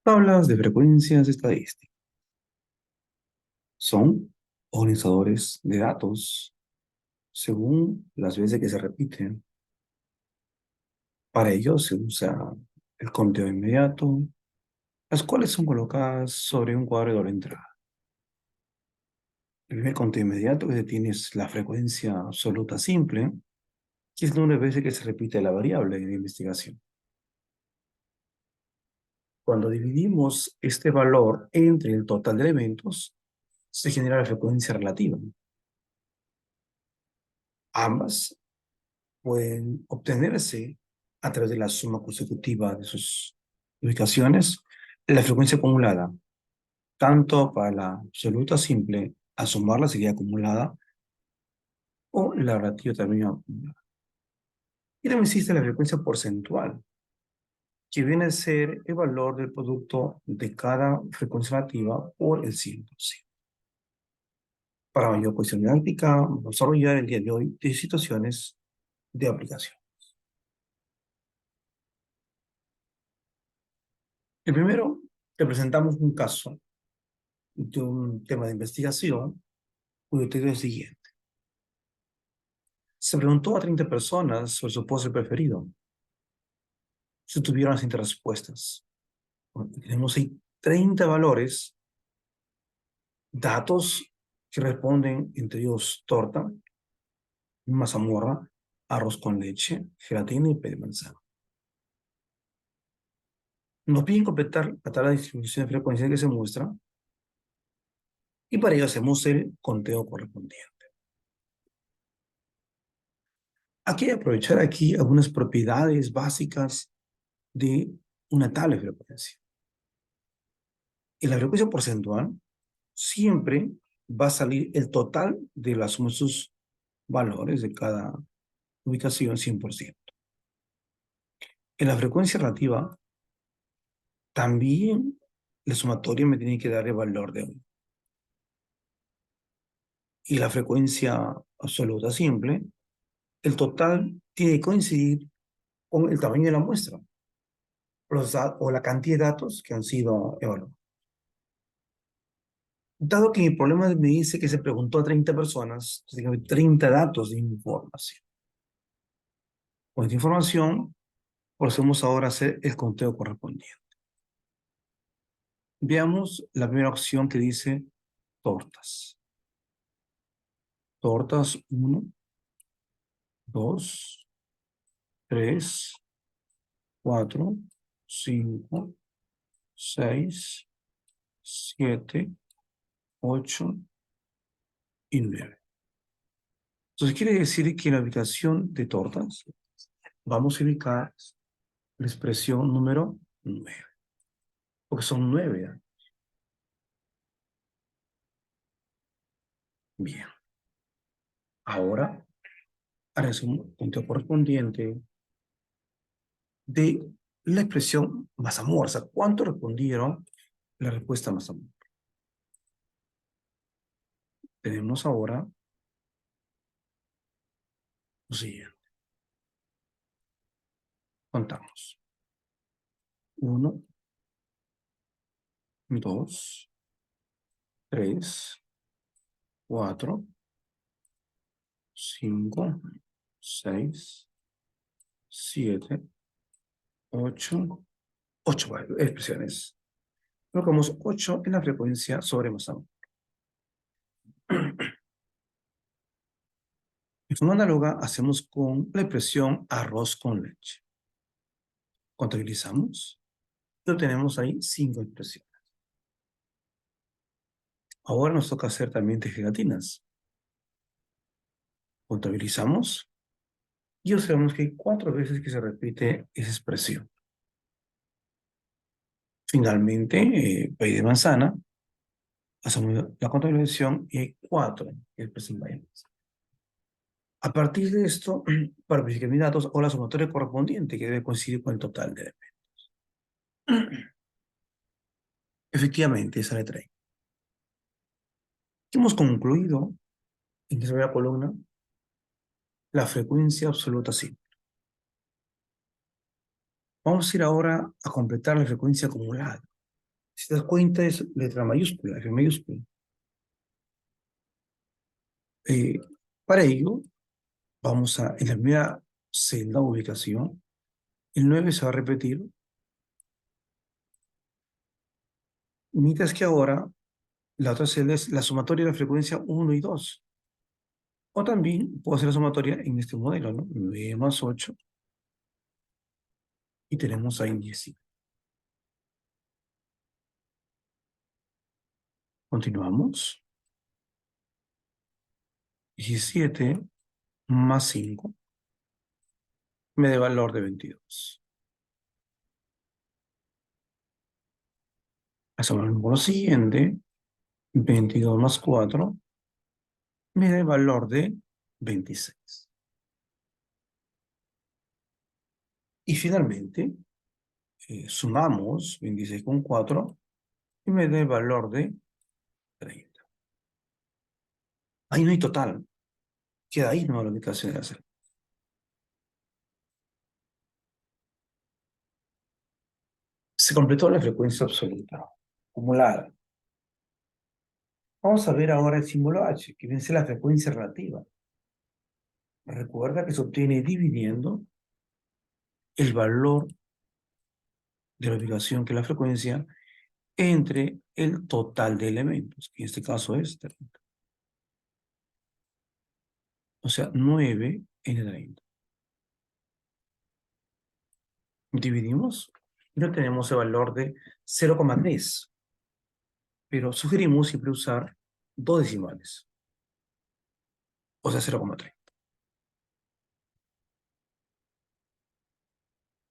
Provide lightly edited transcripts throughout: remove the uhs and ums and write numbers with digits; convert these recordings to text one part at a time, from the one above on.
Tablas de frecuencias estadísticas son organizadores de datos según las veces que se repiten. Para ello se usa el conteo inmediato, las cuales son colocadas sobre un cuadro de doble entrada. El primer conteo inmediato que tiene es la frecuencia absoluta simple, que es el número de veces que se repite la variable de investigación. Cuando dividimos este valor entre el total de elementos, se genera la frecuencia relativa. Ambas pueden obtenerse a través de la suma consecutiva de sus ubicaciones, la frecuencia acumulada, tanto para la absoluta simple, a sumar la serie acumulada, o la relativa también acumulada. Y también existe la frecuencia porcentual, que viene a ser el valor del producto de cada frecuencia relativa por el 100%. Para mayor cuestión didáctica, vamos a desarrollar el día de hoy de situaciones de aplicación. El primero, te presentamos un caso de un tema de investigación cuyo título es el siguiente. Se preguntó a 30 personas sobre su postre preferido. Se tuvieron las siguientes respuestas. Bueno, tenemos ahí 30 valores, datos que responden, entre ellos torta, mazamorra, arroz con leche, gelatina y pay de manzana. Nos piden completar la tabla de distribución de frecuencia que se muestra y para ello hacemos el conteo correspondiente. Aquí hay que aprovechar aquí algunas propiedades básicas de una tabla de frecuencia. En la frecuencia porcentual siempre va a salir el total de la suma de sus valores de cada ubicación 100%. En la frecuencia relativa también la sumatoria me tiene que dar el valor de 1. Y la frecuencia absoluta simple, el total tiene que coincidir con el tamaño de la muestra o la cantidad de datos que han sido evaluados. Dado que mi problema me dice que se preguntó a 30 personas, tengo 30 datos de información. Con esta información, procedemos ahora a hacer el conteo correspondiente. Veamos la primera opción que dice tortas. Tortas 1, 2, 3, 4, 5, 6, 7, 8 y 9. Entonces quiere decir que en la ubicación de tortas vamos a ubicar la expresión número 9, porque son 9. ¿Eh? Bien, ahora haremos un conteo correspondiente de la expresión mazamorra. O sea, ¿cuánto respondieron la respuesta mazamorra? Tenemos ahora lo siguiente. Contamos. 1, 2, 3, 4, 5, 6, 7, 8. 8 expresiones. Colocamos 8 en la frecuencia sobre mazamorra. De forma análoga hacemos con la expresión arroz con leche. Contabilizamos. Pero tenemos ahí 5 expresiones. Ahora nos toca hacer también de gelatinas. Contabilizamos y observamos que hay 4 veces que se repite esa expresión. Finalmente, pay de manzana, hacemos la contabilización y hay 4 expresiones. A partir de esto, para verificar mis datos, o la sumatoria correspondiente que debe coincidir con el total de elementos. Efectivamente, sale 30. Hemos concluido en que se ve la columna la frecuencia absoluta simple. Vamos a ir ahora a completar la frecuencia acumulada. Si te das cuenta, es letra mayúscula, F mayúscula. Eh, para ello, vamos a, en la primera celda ubicación, el 9 se va a repetir, mientras que ahora la otra celda es la sumatoria de la frecuencia 1 y 2. O también puedo hacer la sumatoria en este modelo, ¿no? 9 más 8, y tenemos ahí 10. Continuamos. 17 más 5 me da valor de 22. Hacemos lo siguiente. 22 más 4 me da el valor de 26. Y finalmente, sumamos 26 con 4 y me da el valor de 30. Ahí no hay total. Queda ahí no la ubicación de hacer. Se completó la frecuencia absoluta acumulada. Vamos a ver ahora el símbolo H, que viene a ser la frecuencia relativa. Recuerda que se obtiene dividiendo el valor de la ubicación, que es la frecuencia, entre el total de elementos, que en este caso es 30. O sea, 9 en 30. Dividimos y no tenemos el valor de 0,3. Pero sugerimos siempre usar dos decimales. O sea, 0,3.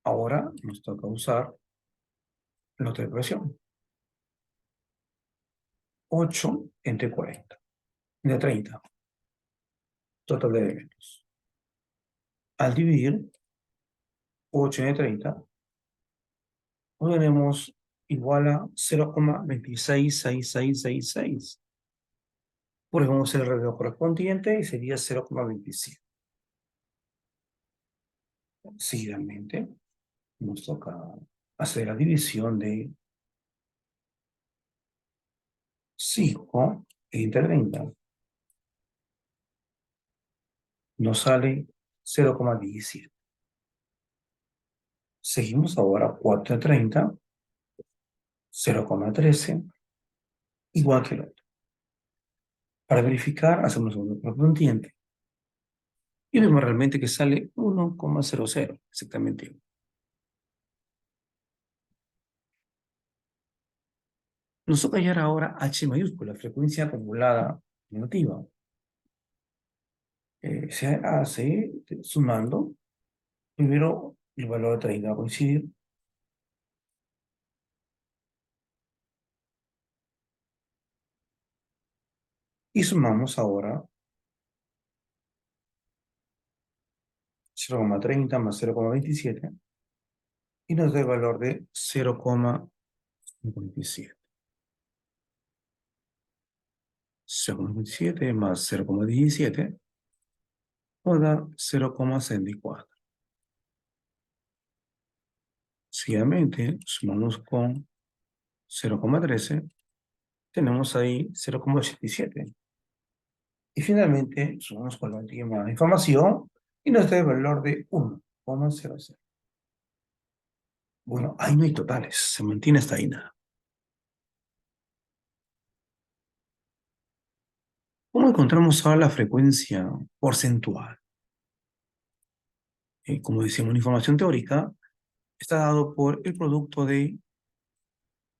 Ahora nos toca usar la otra ecuación. 8 entre 40. De 30. Total de elementos. Al dividir 8 entre 30, obtenemos igual a 0,266666. Pues vamos a hacer el reloj correspondiente y sería 0,27. Seguidamente, nos toca hacer la división de 5 entre 30. Nos sale 0,17. Seguimos ahora 4 entre 30, 0,13, igual que el otro. Para verificar, hacemos un correspondiente. Y vemos realmente que sale 1,00, exactamente. Nos toca hallar ahora H mayúscula, frecuencia acumulada negativa. Se hace sumando. Primero, el valor de 30 va a coincidir. Y sumamos ahora 0,30 más 0,27. Y nos da el valor de 0,57. 0,57 más 0,17 nos da 0,64. Seguidamente, sumamos con 0,13. Tenemos ahí 0,87. Y finalmente, sumamos con la última información y nos da el valor de 1,00. Bueno, ahí no hay totales, se mantiene hasta ahí nada. ¿Cómo encontramos ahora la frecuencia porcentual? Como decíamos, una información teórica está dado por el producto de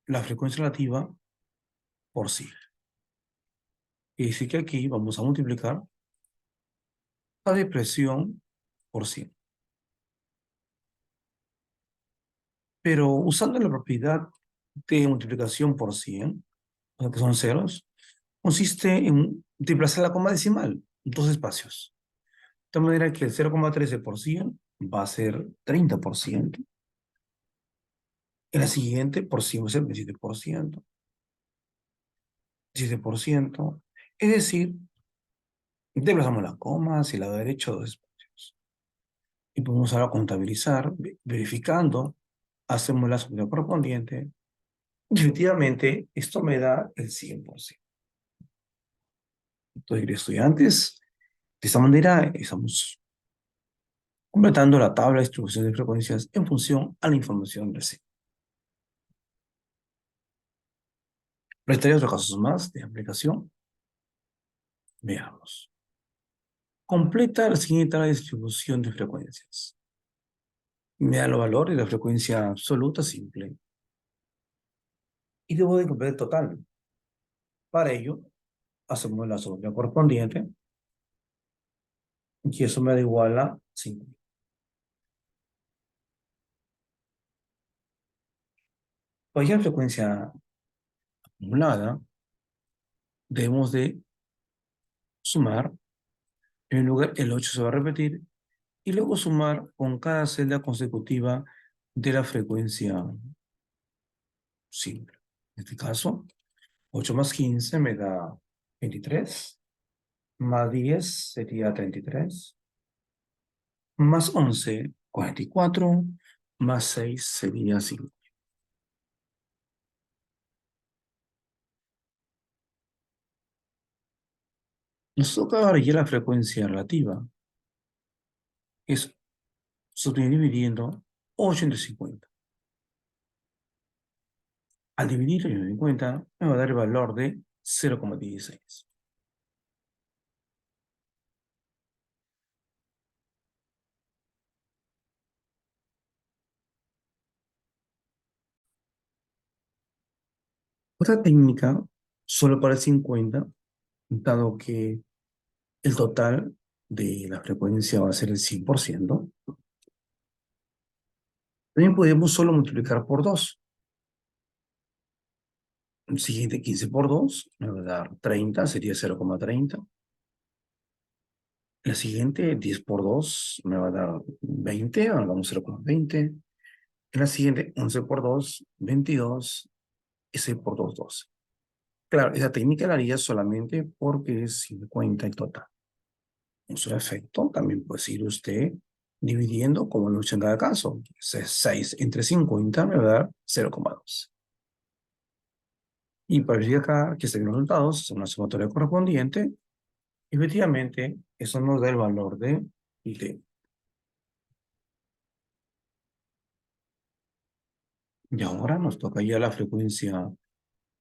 la frecuencia relativa por sí. Y dice que aquí vamos a multiplicar la expresión por 100. Pero usando la propiedad de multiplicación por 100, o sea que son ceros, consiste en desplazar la coma decimal, dos espacios. De tal manera que el 0,13% va a ser 30%. En la siguiente, por 100 va a ser 17%. 17%. Es decir, desplazamos la coma hacia el lado derecho dos espacios. Y podemos ahora contabilizar, verificando, hacemos la suma correspondiente Definitivamente, esto me da el 100%. Entonces, estudiantes, de esta manera estamos completando la tabla de distribución de frecuencias en función a la información recibida. Prestaré otros casos más de aplicación. Veamos. Completa la siguiente tabla de distribución de frecuencias. Me da los valores de la frecuencia absoluta simple. Y debo de completar el total. Para ello, hacemos la solución correspondiente. Y eso me da igual a 5. Cualquier frecuencia acumulada, debemos de sumar. En lugar, el 8 se va a repetir. Y luego sumar con cada celda consecutiva de la frecuencia simple. En este caso, 8 más 15 me da 23. Más 10 sería 33. Más 11, 44. Más 6 sería 5. Nos toca ahora ya la frecuencia relativa. Es dividiendo 8 entre 50. Al dividir 8 entre 50, me va a dar el valor de 0,16. Otra técnica, solo para el 50, dado que el total de la frecuencia va a ser el 100%, también podemos solo multiplicar por 2. El siguiente 15 por 2 me va a dar 30, sería 0,30. La siguiente 10 por 2 me va a dar 20, hagamos 0,20. La siguiente 11 por 2, 22, y 6 por 2, 12. Claro, esa técnica la haría solamente porque es 50 el total. En su efecto, también puede ir usted dividiendo como lo he hecho en cada caso. 6 entre 50 me va a dar 0,2. Y para verificar que estén los resultados, es una sumatoria correspondiente. Efectivamente, eso nos da el valor de t. Y ahora nos toca ya la frecuencia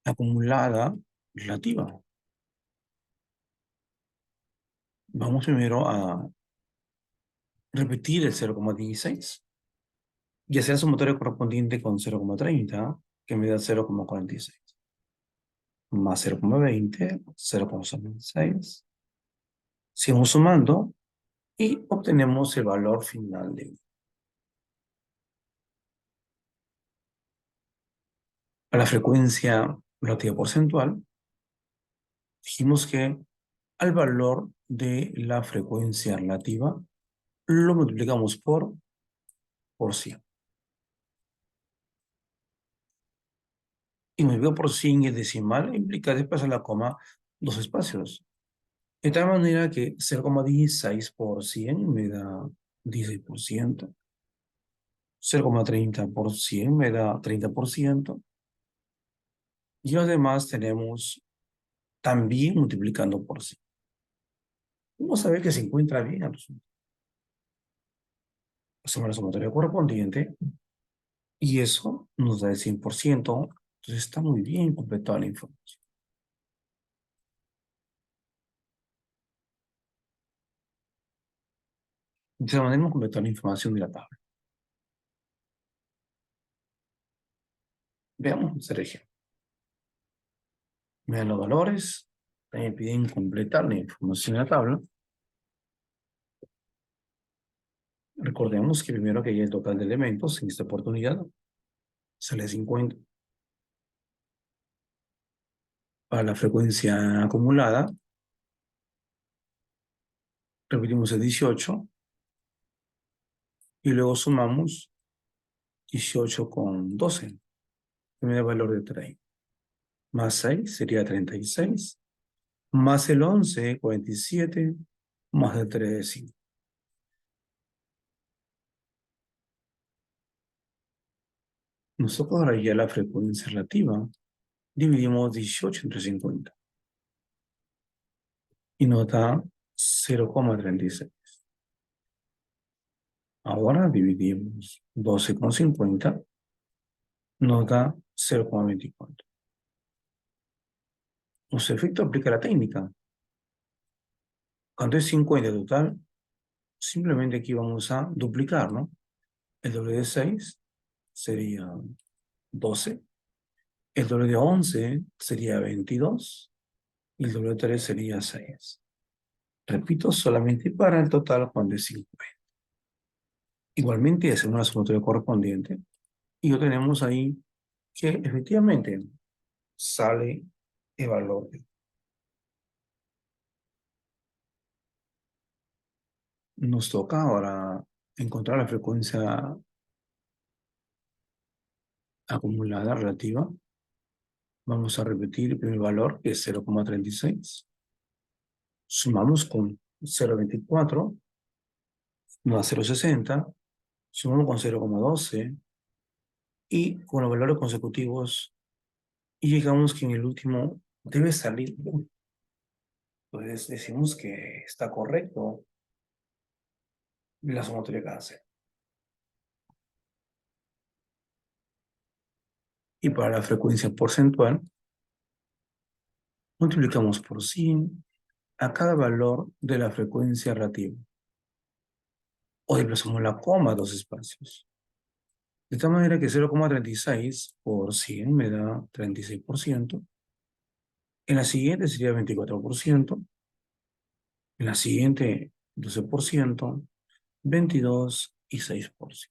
acumulada relativa. Vamos primero a repetir el 0,16 y hacer la sumatoria correspondiente con 0,30, que me da 0,46. Más 0,20, 0,6. Seguimos sumando y obtenemos el valor final de a la frecuencia relativa porcentual. Dijimos que al valor de la frecuencia relativa lo multiplicamos por 100. Y multiplicar por 100 y el decimal implica desplazar la coma 2 espacios. De tal manera que 0,16 por 100 me da 16%. 0,30 por 100 me da 30%. Y los demás tenemos también multiplicando por 100. Vamos a ver que se encuentra bien al resultado. Hacemos la sumatoria correspondiente y eso nos da el 100%. Entonces está muy bien completada la información. De esa manera hemos completado la información de la tabla. Veamos el ejemplo. Me dan los valores. También piden completar la información de la tabla. Recordemos que primero que hay el total de elementos en esta oportunidad. Sale 50. Para la frecuencia acumulada, repetimos el 18 y luego sumamos 18 con 12, que me da el valor de 30. Más 6 sería 36, más el 11, 47, más el 3, 5. Nos toca ahora ya la frecuencia relativa. Dividimos 18 entre 50 y nos da 0,36. Ahora dividimos 12,50, nos da 0,24. Nuestro efecto aplica la técnica. Cuando es 50 total, simplemente aquí vamos a duplicar, ¿no? El doble de 6 sería 12, el doble de 11 sería 22 y el doble de 3 sería 6. Repito, solamente para el total cuando es 50. Igualmente hacemos la sumatoria correspondiente y lo tenemos ahí que efectivamente sale el valor. Nos toca ahora encontrar la frecuencia acumulada relativa. Vamos a repetir el primer valor, que es 0,36. Sumamos con 0,24, nos da 0,60. Sumamos con 0,12 y con los valores consecutivos y llegamos que en el último debe salir 1. Entonces decimos que está correcto la sumatoria que hace. Y para la frecuencia porcentual, multiplicamos por 100 a cada valor de la frecuencia relativa. O desplazamos la coma a dos espacios. De tal manera que 0,36 por 100 me da 36%. En la siguiente sería 24%. En la siguiente 12%, 22 y 6%.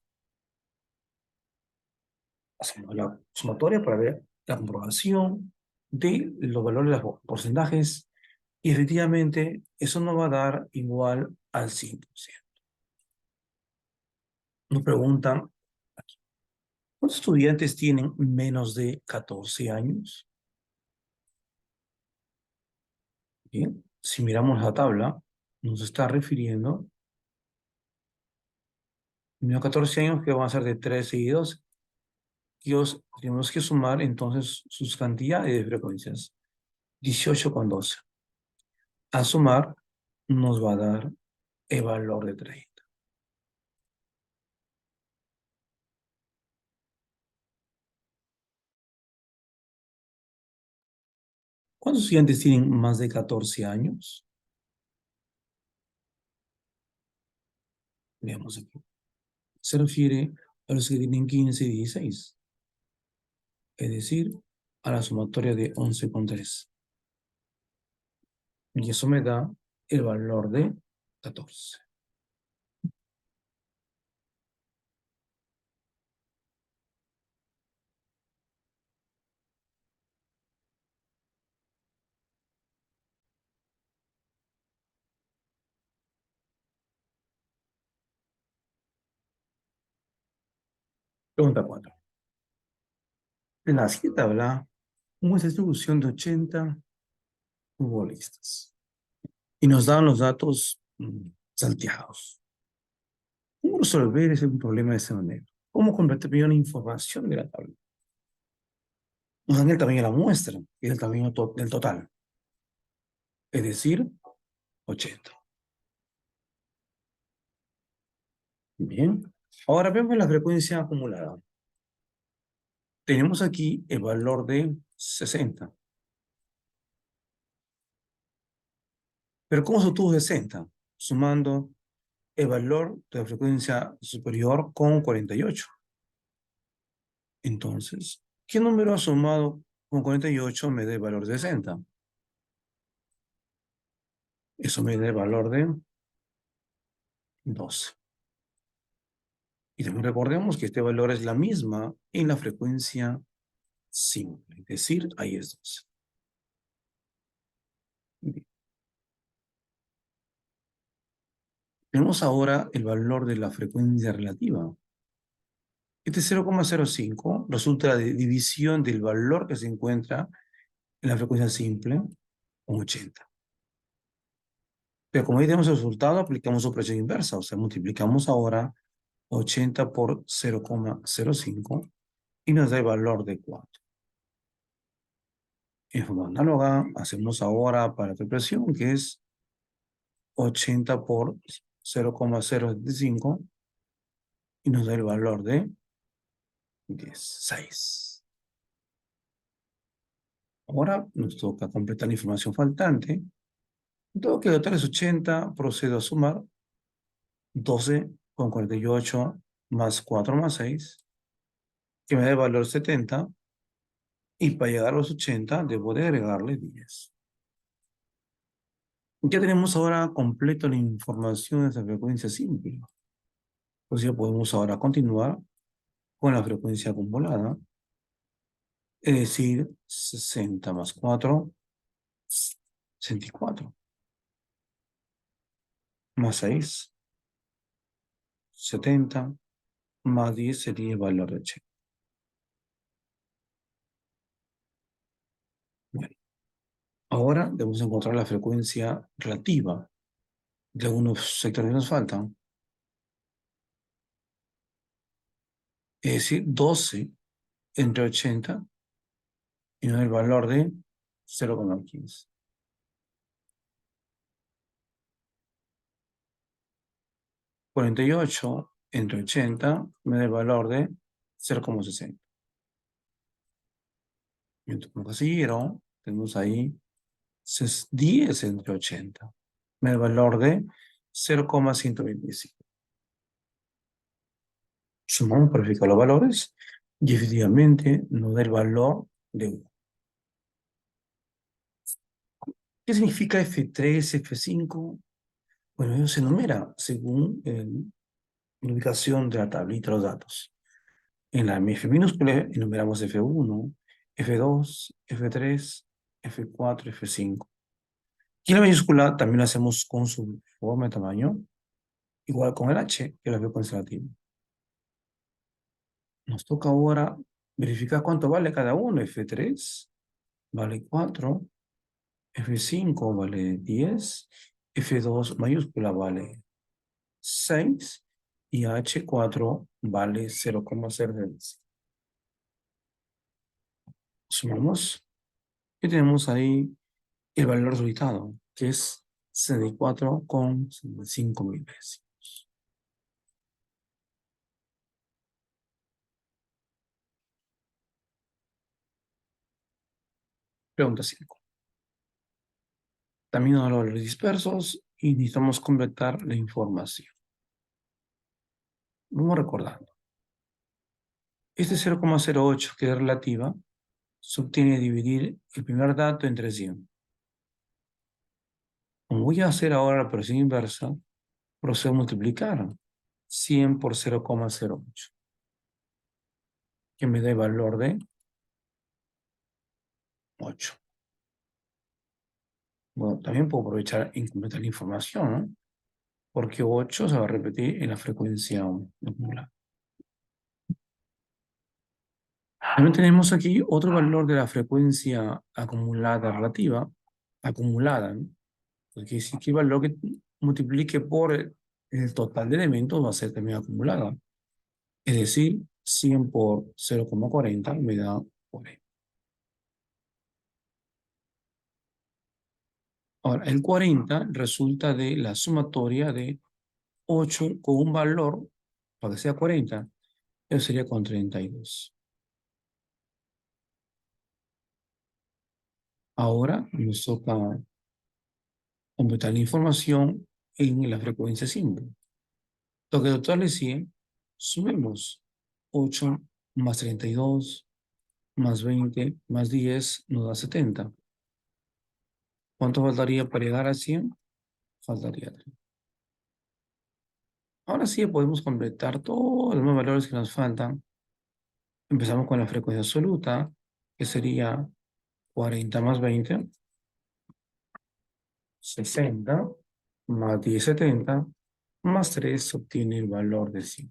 Hacemos la sumatoria para ver la comprobación de los valores de los porcentajes y efectivamente eso nos va a dar igual al 100%. Nos preguntan, ¿cuántos estudiantes tienen menos de 14 años? Bien, si miramos la tabla, nos está refiriendo menos de 14 años que van a ser de 13 y 12. Tenemos que sumar entonces sus cantidades de frecuencias. 18 con 12. A sumar nos va a dar el valor de 30. ¿Cuántos estudiantes tienen más de 14 años? Veamos aquí. Se refiere a los que tienen 15 y 16. Es decir, a la sumatoria de 11 con 3. Y eso me da el valor de 14. Pregunta 4. En la siguiente tabla, una distribución de 80 futbolistas. Y nos dan los datos salteados. ¿Cómo resolver ese problema de esa manera? ¿Cómo convertir bien la información de la tabla? Nos dan el tamaño de la muestra, que es el tamaño del total. Es decir, 80. Bien. Ahora vemos la frecuencia acumulada. Tenemos aquí el valor de 60. Pero ¿cómo se obtuvo 60? Sumando el valor de la frecuencia superior con 48. Entonces, ¿qué número sumado con 48 me da el valor de 60? Eso me da el valor de 12. Y también recordemos que este valor es la misma en la frecuencia simple. Es decir, ahí es 12. Bien. Tenemos ahora el valor de la frecuencia relativa. Este 0,05 resulta de división del valor que se encuentra en la frecuencia simple con 80. Pero como ya tenemos el resultado, aplicamos operación inversa. O sea, multiplicamos ahora 80 por 0,05 y nos da el valor de 4. En forma análoga, hacemos ahora para la presión, que es 80 por 0,075 y nos da el valor de 16. Ahora nos toca completar la información faltante. Todo que el total es 80, procedo a sumar 12,48 más 4 más 6, que me da el valor 70, y para llegar a los 80 debo de agregarle 10. Ya tenemos ahora completo la información de esa frecuencia simple. Pues ya podemos ahora continuar con la frecuencia acumulada, es decir, 60 más 4, 64, más 6, 70, más 10 sería el valor de 80. Bueno, ahora debemos encontrar la frecuencia relativa de algunos sectores que nos faltan, es decir, 12 entre 80 y nos da el valor de 0,15. 48 entre 80 me da el valor de 0,60. Entonces, como casillero, tenemos ahí 10 entre 80. Me da el valor de 0,125. Sumamos para verificar los valores y efectivamente nos da el valor de 1. ¿Qué significa F3, F5? Bueno, eso se enumera según la ubicación de la tablita de los datos. En la F minúscula enumeramos F1, F2, F3, F4, F5. Y en la mayúscula también lo hacemos con su forma de tamaño, igual con el H, que es la frecuencia relativa. Nos toca ahora verificar cuánto vale cada uno. F3 vale 4, F5 vale 10, F2 mayúscula vale 6 y H4 vale 0,0. Sumamos y tenemos ahí el valor resultado, que es 64,5 milésimos. Pregunta 5. También nos da los valores dispersos y necesitamos completar la información. Vamos recordando. Este 0,08 que es relativa se obtiene dividir el primer dato entre 100. Como voy a hacer ahora la operación inversa, procedo a multiplicar 100 por 0,08, que me da el valor de 8. Bueno, también puedo aprovechar en completar la información, ¿no? Porque 8 se va a repetir en la frecuencia acumulada. También tenemos aquí otro valor de la frecuencia acumulada relativa, acumulada, ¿no? Porque si que el valor que multiplique por el total de elementos va a ser también acumulada. Es decir, 100 por 0,40 me da 40. Ahora, el 40 resulta de la sumatoria de 8 con un valor, para que sea 40, eso sería con 32. Ahora nos toca completar la información en la frecuencia simple. Lo que total es 100, sumemos 8 más 32 más 20 más 10 nos da 70. ¿Cuánto faltaría para llegar a 100? Faltaría 3. Ahora sí podemos completar todos los valores que nos faltan. Empezamos con la frecuencia absoluta, que sería 40 más 20, 60, más 10, 70, más 3 se obtiene el valor de 100.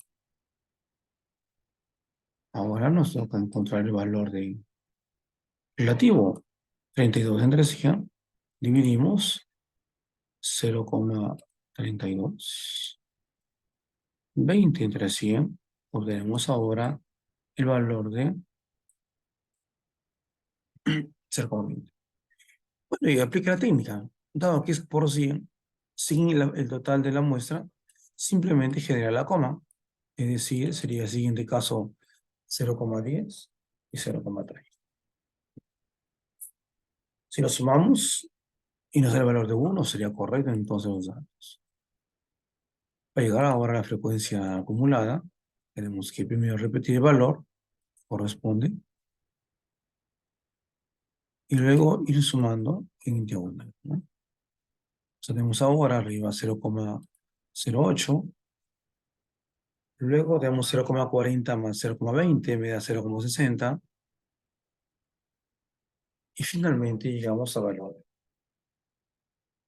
Ahora nos toca encontrar el valor de relativo. 32 entre 100, dividimos 0,32. 20 entre 100, obtenemos ahora el valor de 0,20. Bueno, y aplica la técnica. Dado que es por 100, sin el total de la muestra, simplemente genera la coma. Es decir, sería el siguiente caso 0,10 y 0,3. Si lo sumamos y nos da el valor de 1, sería correcto entonces los datos. Para llegar ahora a la frecuencia acumulada, tenemos que primero repetir el valor que corresponde y luego ir sumando en diagonal, ¿no? Tenemos ahora arriba 0,08, luego tenemos 0,40 más 0,20 me da 0,60 y finalmente llegamos a valor.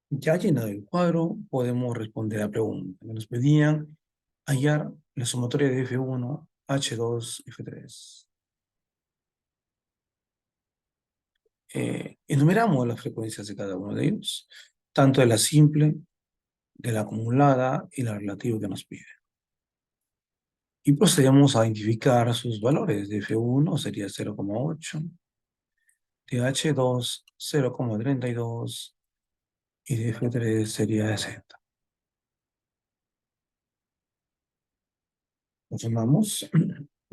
Ya llenado el cuadro, podemos responder a la pregunta que nos pedían: hallar la sumatoria de F1, H2, F3. Enumeramos las frecuencias de cada uno de ellos, tanto de la simple, de la acumulada y la relativa que nos pide. Y procedemos a identificar sus valores. De F1 sería 0,8, de H2 0,32 y de F3 sería 60. Lo sumamos,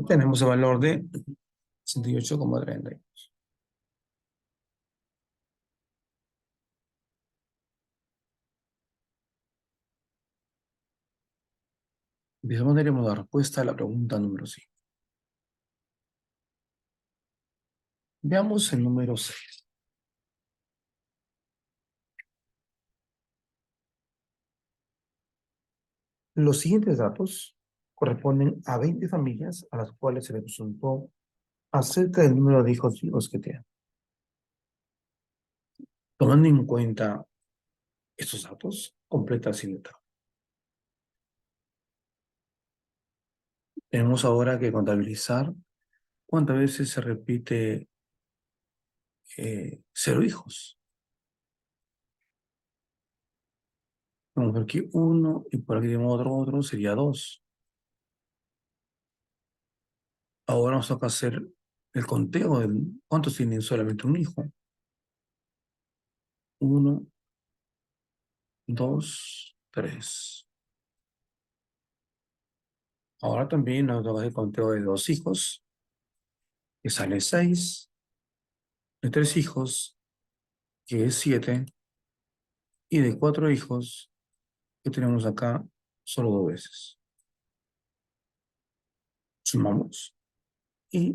tenemos el valor de 68,30. De esa manera hemos dado respuesta a la pregunta número 5. Veamos el número 6. Los siguientes datos corresponden a 20 familias a las cuales se les consultó acerca del número de hijos vivos que tienen. Tomando en cuenta estos datos, completa la siguiente tabla. Tenemos ahora que contabilizar cuántas veces se repite 0 hijos. Vamos a ver aquí 1 y por aquí tenemos otro, sería 2. Ahora nos toca hacer el conteo de cuántos tienen solamente un hijo. 1, 2, 3. Ahora también nos toca el conteo de 2 hijos, que sale 6, de 3 hijos, que es 7, y de 4 hijos, que tenemos acá solo 2 veces. Sumamos y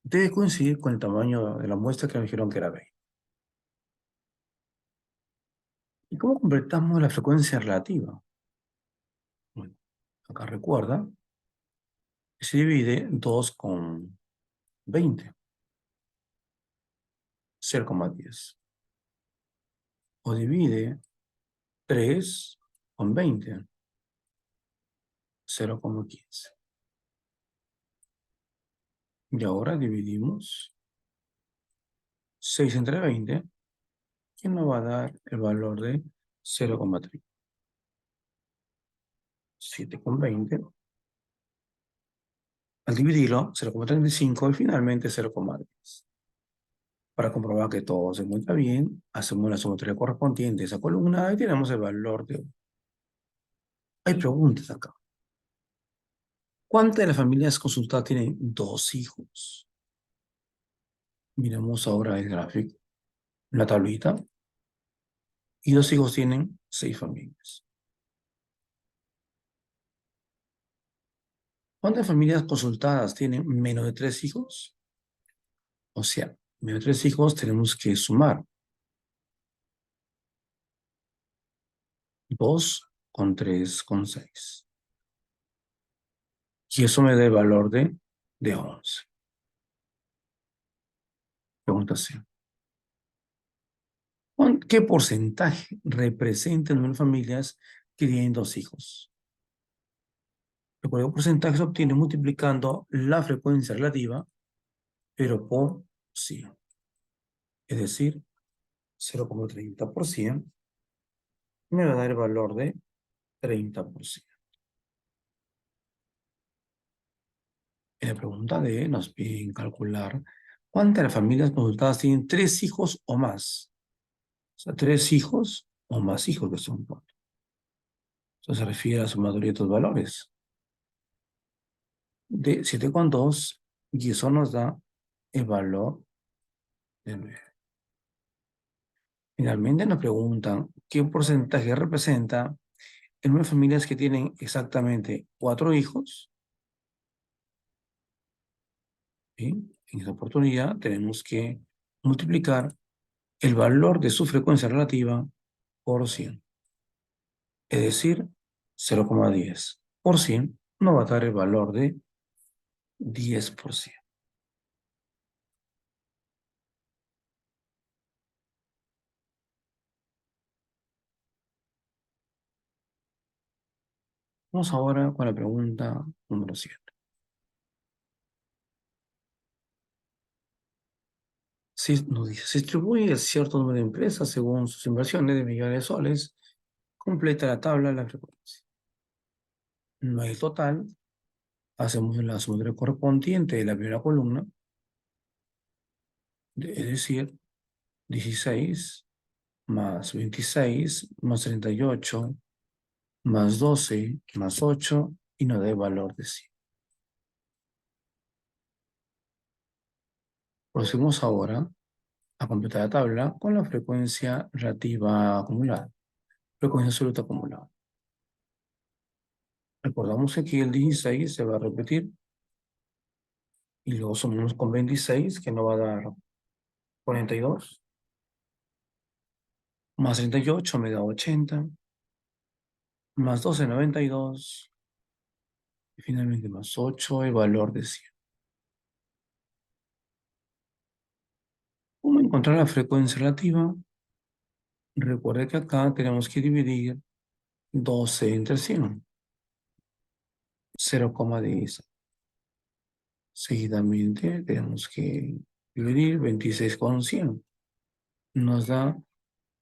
debe coincidir con el tamaño de la muestra que nos dijeron que era 20. ¿Y cómo completamos la frecuencia relativa? Bueno, acá recuerda que se divide 2 con 20, 0,10. O divide 3 con 20, 0,15. Y ahora dividimos 6 entre 20, que nos va a dar el valor de 0,3. 7 con 20. Al dividirlo, 0,35 y finalmente 0,10. Para comprobar que todo se encuentra bien, hacemos la sumatoria correspondiente a esa columna y tenemos el valor de 1. Hay preguntas acá. ¿Cuántas de las familias consultadas tienen 2 hijos? Miramos ahora el gráfico, la tablita, y 2 hijos tienen 6 familias. ¿Cuántas familias consultadas tienen menos de 3 hijos? O sea, menos de 3 hijos tenemos que sumar 2 con 3 con 6. Y eso me da el valor de 11. Pregunta C. ¿Qué porcentaje representa el número de familias que tienen 2 hijos? El código porcentaje se obtiene multiplicando la frecuencia relativa, pero por 100. Es decir, 0,30% me va a dar el valor de 30%. En la pregunta D nos piden calcular cuántas de las familias consultadas tienen tres hijos o más. O sea, tres hijos o más hijos que son cuatro. Eso se refiere a la sumatoria de estos valores. De 7,2 y eso nos da el valor de 9. Finalmente nos preguntan qué porcentaje representa en 9 familias que tienen exactamente 4 hijos. ¿Sí? En esta oportunidad tenemos que multiplicar el valor de su frecuencia relativa por 100. Es decir, 0,10 por 100 nos va a dar el valor de 10%. Vamos ahora con la pregunta número 7. Si nos dice, se distribuye cierto número de empresas según sus inversiones de millones de soles, completa la tabla de la frecuencia. No hay total, hacemos la sumatoria correspondiente de la primera columna, es decir, 16 más 26 más 38 más 12 más 8 y nos da el valor de 100. Procedemos ahora a completar la tabla con la frecuencia relativa acumulada, frecuencia absoluta acumulada. Recordamos que aquí el 16 se va a repetir y luego sumamos con 26 que nos va a dar 42 más 38 me da 80 más 12 92 y finalmente más 8 el valor de 100. ¿Cómo encontrar la frecuencia relativa? Recuerde que acá tenemos que dividir 12 entre 100, 0,10. Seguidamente tenemos que dividir 26 con 100. Nos da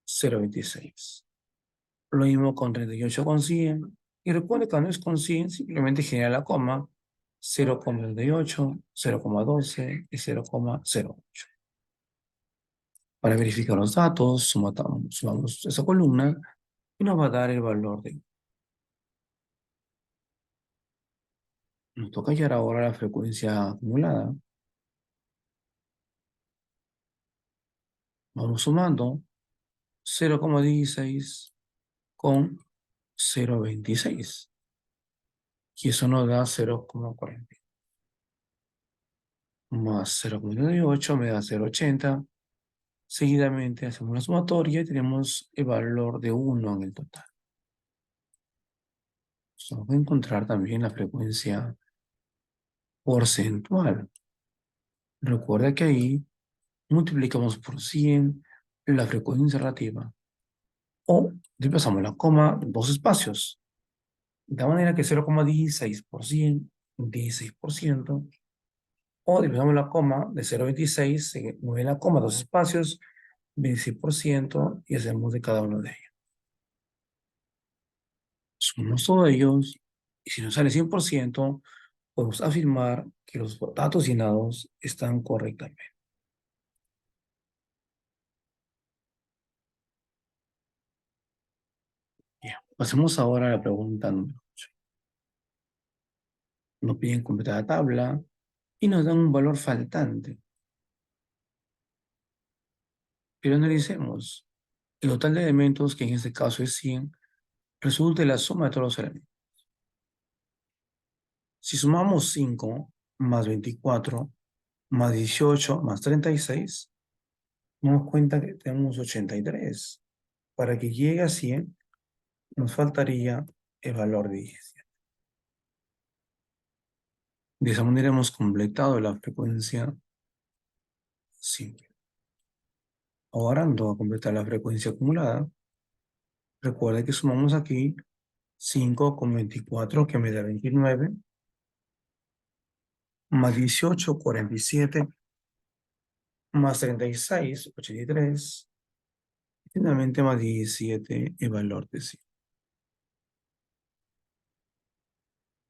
0,26. Lo mismo con 38 con 100. Y recuerde que no es con 100, simplemente genera la coma 0,38, 0,12 y 0,08. Para verificar los datos, sumamos esa columna y nos va a dar el valor de. Nos toca hallar ahora la frecuencia acumulada. Vamos sumando 0,16 con 0,26. Y eso nos da 0,40. Más 0,98 me da 0,80. Seguidamente hacemos la sumatoria y tenemos el valor de 1 en el total. Vamos a encontrar también la frecuencia porcentual. Recuerda que ahí multiplicamos por 100 la frecuencia relativa. O desplazamos la coma dos espacios. De manera que 0,16%, 16%. O desplazamos la coma de 0,26, se mueve la coma dos espacios, 26%, y hacemos de cada uno de ellos. Sumamos todos ellos, y si nos sale 100%, podemos afirmar que los datos llenados están correctamente. Bien, pasemos ahora a la pregunta número 8. Nos piden completar la tabla y nos dan un valor faltante. Pero analicemos. El total de elementos, que en este caso es 100, resulta de la suma de todos los elementos. Si sumamos 5 más 24 más 18 más 36, nos damos cuenta que tenemos 83. Para que llegue a 100, nos faltaría el valor de 10. De esa manera hemos completado la frecuencia simple. Ahora vamos a completar la frecuencia acumulada. Recuerda que sumamos aquí 5 con 24, que me da 29, más 18, 47, más 36, 83, y finalmente más 17, el valor de 100.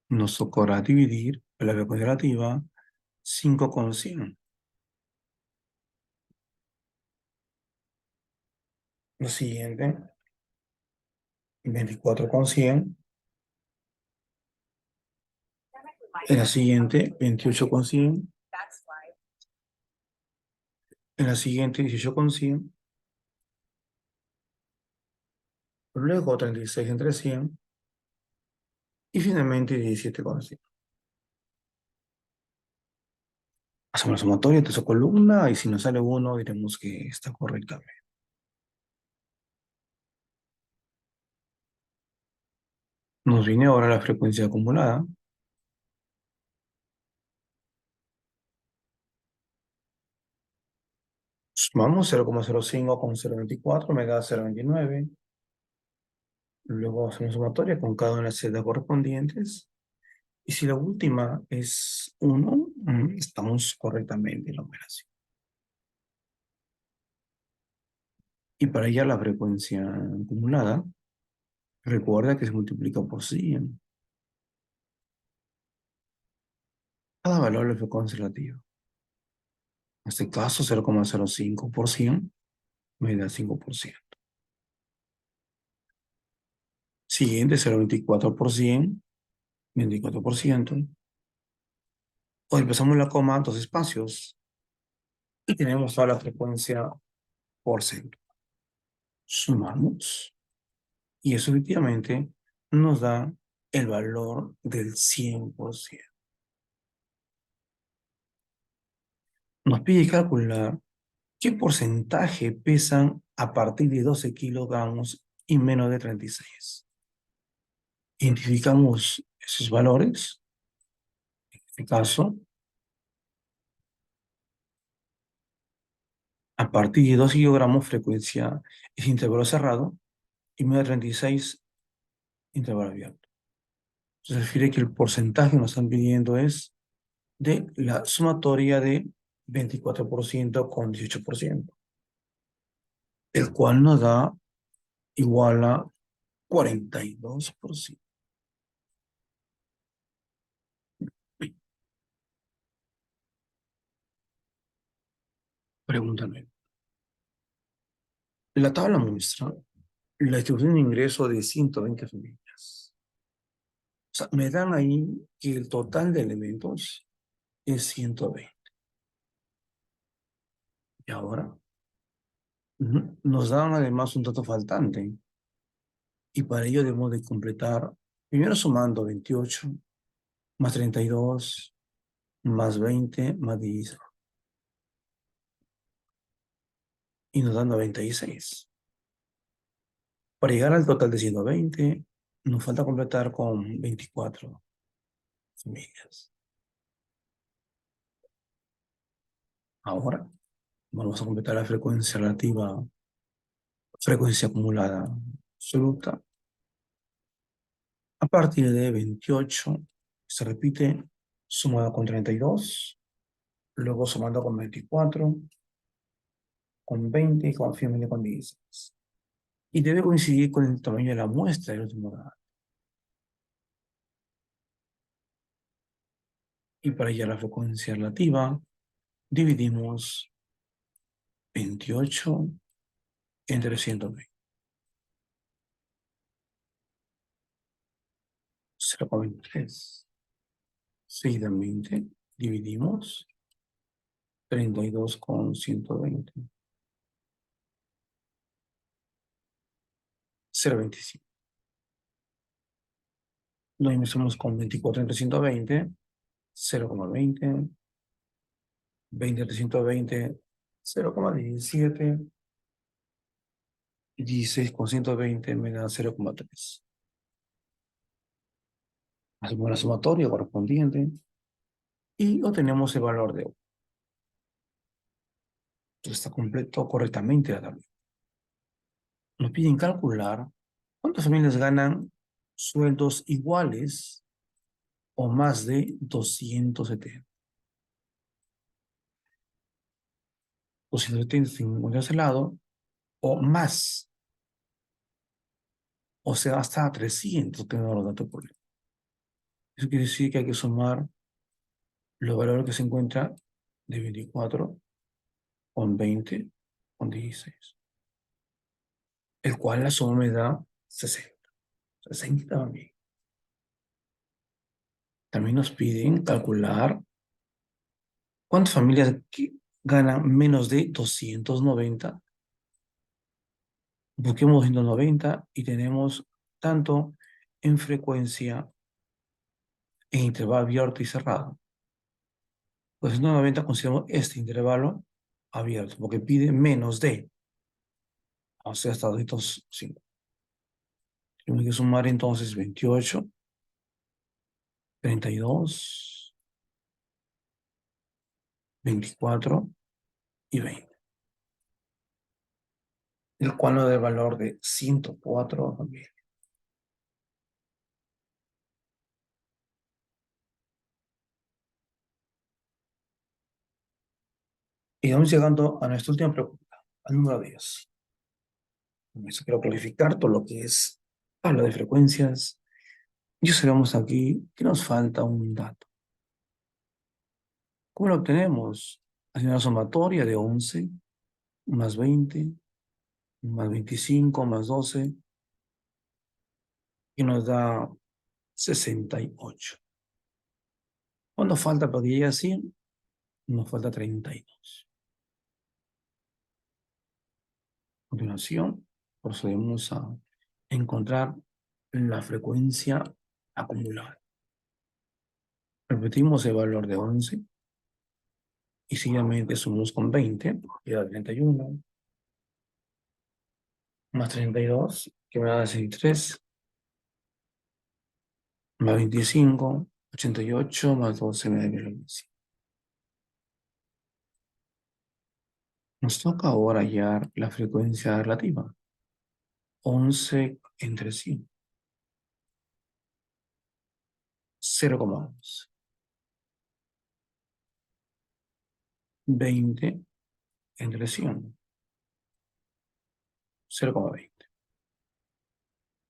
Nos tocará dividir La frecuencia relativa, 5,100. La siguiente, 24,100. En la siguiente, 28,100. En la siguiente, 18,100. Luego, 36 entre 100. Y finalmente, 17,100. Hacemos la sumatoria de su columna y si nos sale uno, diremos que está correctamente. Nos viene ahora la frecuencia acumulada. Sumamos 0,05 con 0,24, me da 0,29. Luego hacemos sumatoria con cada una de las celdas correspondientes. Y si la última es 1, estamos correctamente en la operación. Y para hallar la frecuencia acumulada, recuerda que se multiplica por 100. Cada valor le fue conservativo. En este caso, 0,05% me da 5%. Siguiente, 0,24%, 24%. Hoy empezamos la coma, dos espacios, y tenemos toda la frecuencia por centro. Sumamos, y eso efectivamente nos da el valor del 100%. Nos pide calcular qué porcentaje pesan a partir de 12 kilogramos y menos de 36. Identificamos esos valores. En este caso, a partir de 12 kilogramos, frecuencia es intervalo cerrado y menos de 36, intervalo abierto. Se refiere que el porcentaje que nos están pidiendo es de la sumatoria de 24% con 18%, el cual nos da igual a 42%. Pregúntame. La tabla muestra la distribución de ingreso de 120 familias. O sea, me dan ahí que el total de elementos es 120. Y ahora nos dan además un dato faltante. Y para ello debemos de completar, primero sumando 28 más 32 más 20 más 10 y nos da 96. Para llegar al total de 120, nos falta completar con 24 familias. Ahora vamos a completar la frecuencia relativa, frecuencia acumulada absoluta, a partir de 28, se repite, sumado con 32, luego sumando con 24, con 20 y con finalmente con 16. Y debe coincidir con el tamaño de la muestra del último dato. Y para hallar la frecuencia relativa, dividimos 28 entre 120. 0,23. Seguidamente, dividimos 32 con 120. 0,25. Lo iniciamos con 24 entre 120, 0,20. 20 entre 120, 0,17. 16 con 120 me da 0,3. Hacemos la sumatoria correspondiente y obtenemos el valor de 1. Entonces está completo correctamente la tabla. Nos piden calcular cuántas familias ganan sueldos iguales o más de 270. 270 sin ese lado o más. O sea, hasta 300 tenemos los datos por ahí. Eso quiere decir que hay que sumar los valores que se encuentran de 24 con 20 con 16, el cual la suma me da 60. 60 también. También nos piden calcular cuántas familias ganan menos de 290. Busquemos 290 y tenemos tanto en frecuencia en intervalo abierto y cerrado. Pues 290 consideramos este intervalo abierto, porque pide menos de, o sea, hasta 205. Tenemos que sumar entonces 28, 32, 24 y 20, el cual nos da el valor de 104 también. Y vamos llegando a nuestra última pregunta, al número 10. Con eso quiero clarificar todo lo que es habla de frecuencias. Y observamos aquí que nos falta un dato. ¿Cómo lo obtenemos? Haciendo una sumatoria de 11 más 20 más 25 más 12 y nos da 68. ¿Cuánto falta para que llegue a 100? Nos falta 32. A continuación, procedemos a encontrar la frecuencia acumulada. Repetimos el valor de 11 y seguidamente sumamos con 20, que da 31, más 32, que me da 63, más 25, 88, más 12 me da 25. Nos toca ahora hallar la frecuencia relativa. 11 entre 100. 0,11. 20 entre 100. 0,20.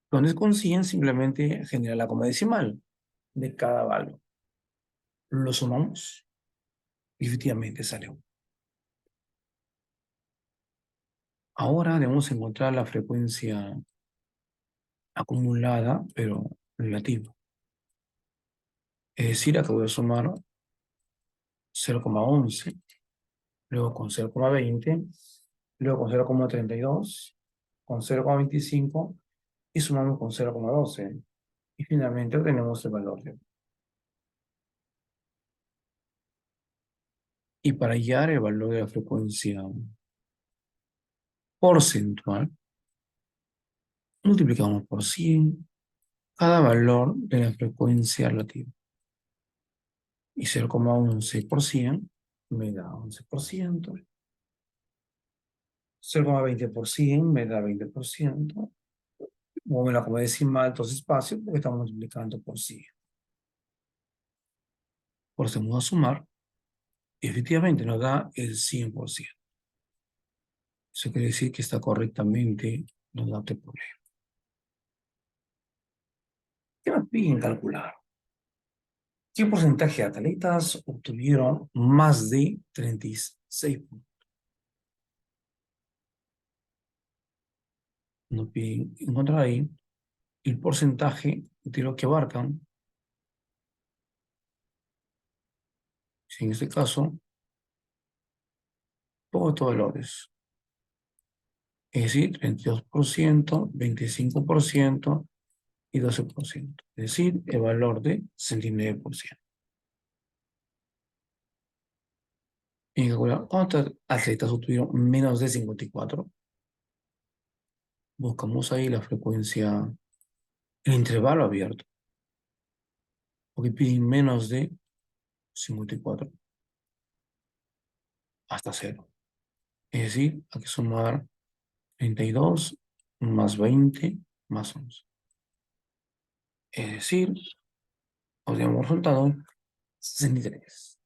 Donde con 100 simplemente genera la coma decimal de cada valor. Lo sumamos y efectivamente sale 1. Ahora debemos encontrar la frecuencia acumulada, pero relativa. Es decir, acá voy a sumar 0,11, luego con 0,20, luego con 0,32, con 0,25 y sumamos con 0,12. Y finalmente obtenemos el valor de. Y para hallar el valor de la frecuencia porcentual, multiplicamos por 100 cada valor de la frecuencia relativa. Y 0,11 por 100 me da 11%. 0,20 por 100 me da 20%. Muévela como decimal, dos espacios, porque estamos multiplicando por 100. Procedemos a sumar y efectivamente nos da el 100%. Eso quiere decir que está correctamente los datos del problema. ¿Qué nos piden calcular? ¿Qué porcentaje de atletas obtuvieron más de 36 puntos? Nos piden encontrar ahí el porcentaje de lo que abarcan. Si en este caso, todos estos valores. Es decir, 32%, 25% y 12%. Es decir, el valor de 69%. Y calcular cuántos atletas obtuvieron menos de 54. Buscamos ahí la frecuencia, el intervalo abierto, porque piden menos de 54 hasta 0. Es decir, hay que sumar 32 más 20 más 11. Es decir, obtenemos resultado 63.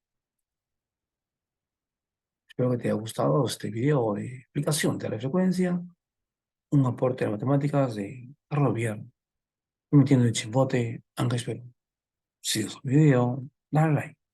Espero que te haya gustado este video de explicación de la frecuencia, un aporte de matemáticas de Carlos Villar, emitiendo de Chimbote, Anca espero. Si te gustó el video, dale like.